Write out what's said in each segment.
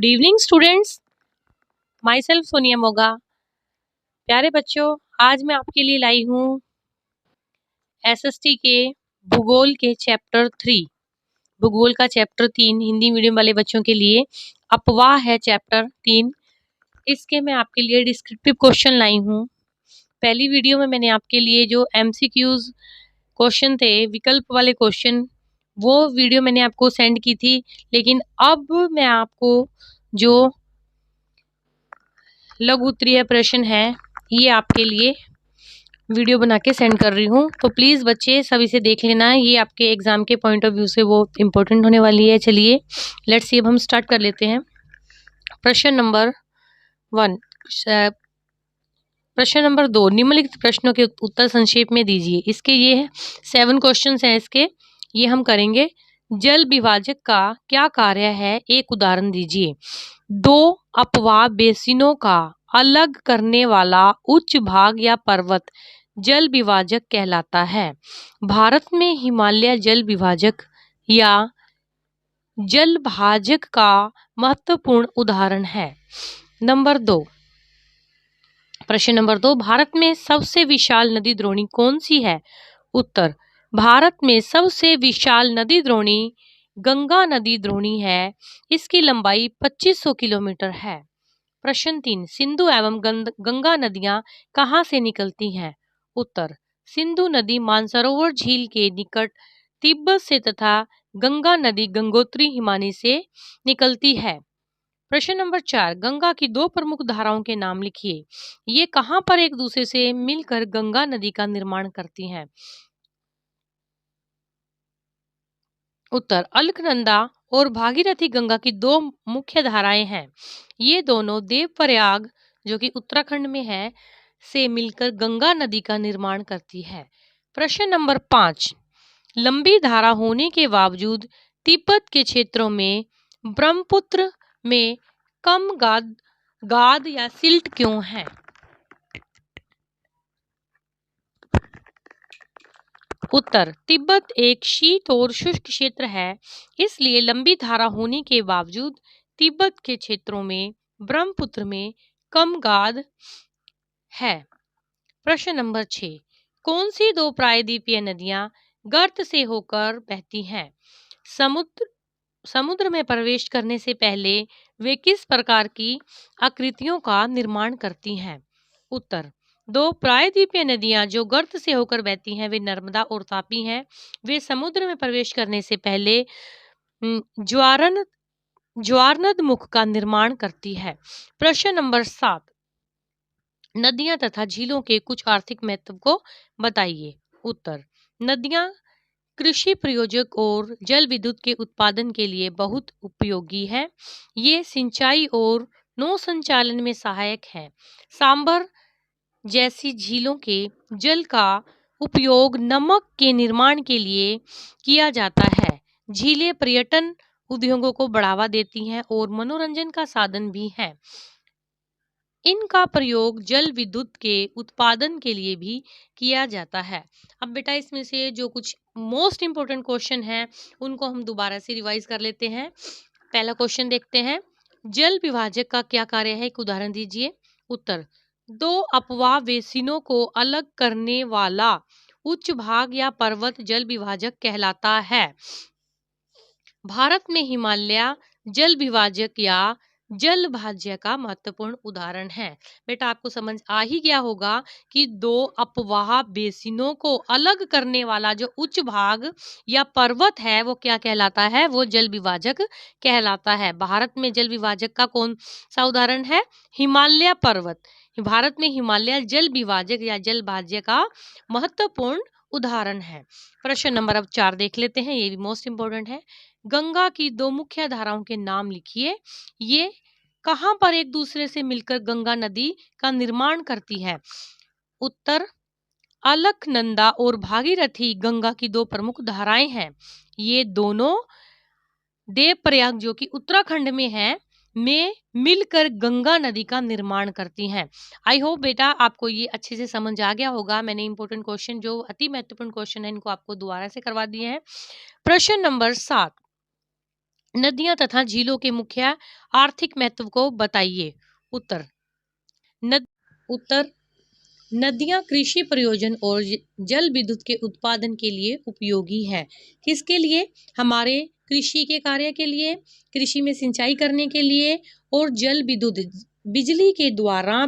Evening students, my self Sonia Moga. प्यारे बच्चों, आज मैं आपके लिए लाई हूँ एसएसटी के भूगोल के चैप्टर 3, भूगोल का चैप्टर 3 हिंदी मीडियम वाले बच्चों के लिए अपवाह है चैप्टर 3। इसके मैं आपके लिए डिस्क्रिप्टिव क्वेश्चन लाई हूँ। पहली वीडियो में मैंने आपके लिए जो एमसीक्यूज क्वेश्चन थे, विकल्प वाले क्वेश्चन, वो वीडियो मैंने आपको सेंड की थी, लेकिन अब मैं आपको जो लघु उत्तरीय प्रश्न है ये आपके लिए वीडियो बना के सेंड कर रही हूँ। तो प्लीज़ बच्चे सब इसे देख लेना, ये आपके एग्जाम के पॉइंट ऑफ व्यू से वो इम्पोर्टेंट होने वाली है। चलिए लेट्स सी, अब हम स्टार्ट कर लेते हैं। प्रश्न नंबर 1, प्रश्न नंबर 2, निम्नलिखित प्रश्नों के उत्तर संक्षेप में दीजिए। इसके ये है 7 क्वेश्चन हैं इसके, ये हम करेंगे। जल विभाजक का क्या कार्य है, एक उदाहरण दीजिए। 2 अपवाह बेसिनों का अलग करने वाला उच्च भाग या पर्वत जल विभाजक कहलाता है। भारत में हिमालय जल विभाजक या जल भाजक का महत्वपूर्ण उदाहरण है। नंबर 2, प्रश्न नंबर 2, भारत में सबसे विशाल नदी द्रोणी कौन सी है? उत्तर, भारत में सबसे विशाल नदी द्रोणी गंगा नदी द्रोणी है। इसकी लंबाई 2500 किलोमीटर है। प्रश्न 3, सिंधु एवं गंगा नदियां कहाँ से निकलती हैं? उत्तर, सिंधु नदी मानसरोवर झील के निकट तिब्बत से तथा गंगा नदी गंगोत्री हिमानी से निकलती है। प्रश्न नंबर 4, गंगा की 2 प्रमुख धाराओं के नाम लिखिए। ये कहाँ पर एक दूसरे से मिलकर गंगा नदी का निर्माण करती हैं? उत्तर, अलकनंदा और भागीरथी गंगा की 2 मुख्य धाराएं हैं। ये दोनों देवप्रयाग, जो कि उत्तराखंड में है, से मिलकर गंगा नदी का निर्माण करती है। प्रश्न नंबर 5, लंबी धारा होने के बावजूद तिब्बत के क्षेत्रों में ब्रह्मपुत्र में कम गाद या सिल्ट क्यों है? उत्तर, तिब्बत एक शीत और शुष्क क्षेत्र है, इसलिए लंबी धारा होने के बावजूद तिब्बत के क्षेत्रों में ब्रह्मपुत्र में कम गाद है। प्रश्न नंबर 6, कौन सी 2 प्रायद्वीपीय नदियां गर्त से होकर बहती हैं? समुद्र में प्रवेश करने से पहले वे किस प्रकार की आकृतियों का निर्माण करती हैं? उत्तर, 2 प्रायद्वीपीय नदियां जो गर्त से होकर बहती हैं वे नर्मदा और तापी हैं। वे समुद्र में प्रवेश करने से पहले ज्वारनद मुख का निर्माण करती है। प्रश्न नंबर 7, नदियां तथा झीलों के कुछ आर्थिक महत्व को बताइए। उत्तर, नदियां कृषि प्रयोजक और जल विद्युत के उत्पादन के लिए बहुत उपयोगी है। ये सिंचाई और नौ संचालन में सहायक है। सांबर जैसी झीलों के जल का उपयोग नमक के निर्माण के लिए किया जाता है। झीलें पर्यटन उद्योगों को बढ़ावा देती हैं और मनोरंजन का साधन भी है। इनका प्रयोग जल विद्युत के उत्पादन के लिए भी किया जाता है। अब बेटा इसमें से जो कुछ मोस्ट इंपोर्टेंट क्वेश्चन हैं उनको हम दोबारा से रिवाइज कर लेते हैं। पहला क्वेश्चन देखते हैं, जल विभाजक का क्या कार्य है, एक उदाहरण दीजिए। उत्तर, 2 अपवाह बेसिनों को अलग करने वाला उच्च भाग या पर्वत जल विभाजक कहलाता है। भारत में हिमालय जल विभाजक या जल भाज्य का महत्वपूर्ण उदाहरण है। बेटा आपको समझ आ ही गया होगा कि 2 अपवाह बेसिनों को अलग करने वाला जो उच्च भाग या पर्वत है वो क्या कहलाता है, वो जल विभाजक कहलाता है। भारत में जल विभाजक का कौन सा उदाहरण है? हिमालय पर्वत। भारत में हिमालय जल विभाजक या जल भाज्य का महत्वपूर्ण उदाहरण है। प्रश्न नंबर अब 4 देख लेते हैं, ये भी मोस्ट इंपोर्टेंट है। गंगा की 2 मुख्य धाराओं के नाम लिखिए। ये कहां पर एक दूसरे से मिलकर गंगा नदी का निर्माण करती है? उत्तर, अलकनंदा और भागीरथी गंगा की 2 प्रमुख धाराएं हैं। ये दोनों देवप्रयाग, जो कि उत्तराखंड में है, में मिलकर गंगा नदी का निर्माण करती हैं। आई होप बेटा आपको ये अच्छे से समझ आ गया होगा। मैंने इंपॉर्टेंट क्वेश्चन, जो अति महत्वपूर्ण क्वेश्चन है, इनको आपको दोबारा से करवा दिए हैं। प्रश्न नंबर 7, नदियां तथा झीलों के मुख्य आर्थिक महत्व को बताइए। उत्तर नद उत्तर नदियां कृषि प्रयोजन और जल विद्युत के उत्पादन के लिए उपयोगी है। किसके लिए? हमारे कृषि के कार्य के लिए, कृषि में सिंचाई करने के लिए, और जल विद्युत बिजली के द्वारा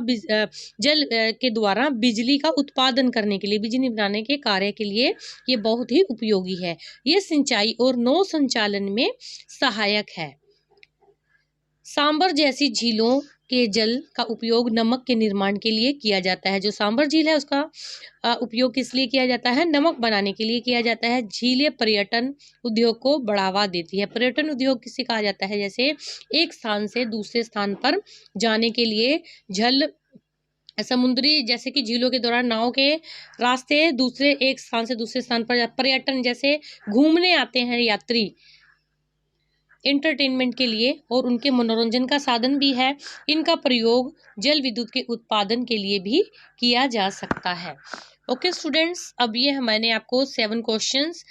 जल के द्वारा बिजली का उत्पादन करने के लिए, बिजली बनाने के कार्य के लिए ये बहुत ही उपयोगी है। ये सिंचाई और नौ संचालन में सहायक है। सांबर जैसी झीलों के जल का उपयोग नमक के निर्माण के लिए किया जाता है। जो सांबर झील है उसका उपयोग किस लिए किया जाता है? नमक बनाने के लिए किया जाता है। झीलें पर्यटन उद्योग को बढ़ावा देती है। पर्यटन उद्योग किसे कहा जाता है? जैसे एक स्थान से दूसरे स्थान पर जाने के लिए जल समुद्री, जैसे कि झीलों के दौरान नाव के रास्ते दूसरे एक स्थान से दूसरे स्थान पर पर्यटन, जैसे घूमने आते हैं यात्री एंटरटेनमेंट के लिए, और उनके मनोरंजन का साधन भी है। इनका प्रयोग जल विद्युत के उत्पादन के लिए भी किया जा सकता है। ओके स्टूडेंट्स, अब ये मैंने आपको 7 क्वेश्चंस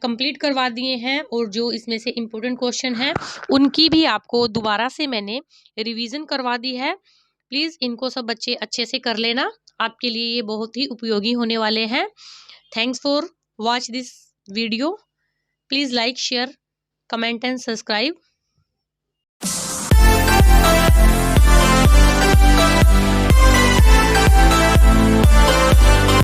कंप्लीट करवा दिए हैं, और जो इसमें से इम्पोर्टेंट क्वेश्चन है उनकी भी आपको दोबारा से मैंने रिवीजन करवा दी है। प्लीज़ इनको सब बच्चे अच्छे से कर लेना, आपके लिए ये बहुत ही उपयोगी होने वाले हैं। Thanks for watch this video. Please like, share, comment and subscribe.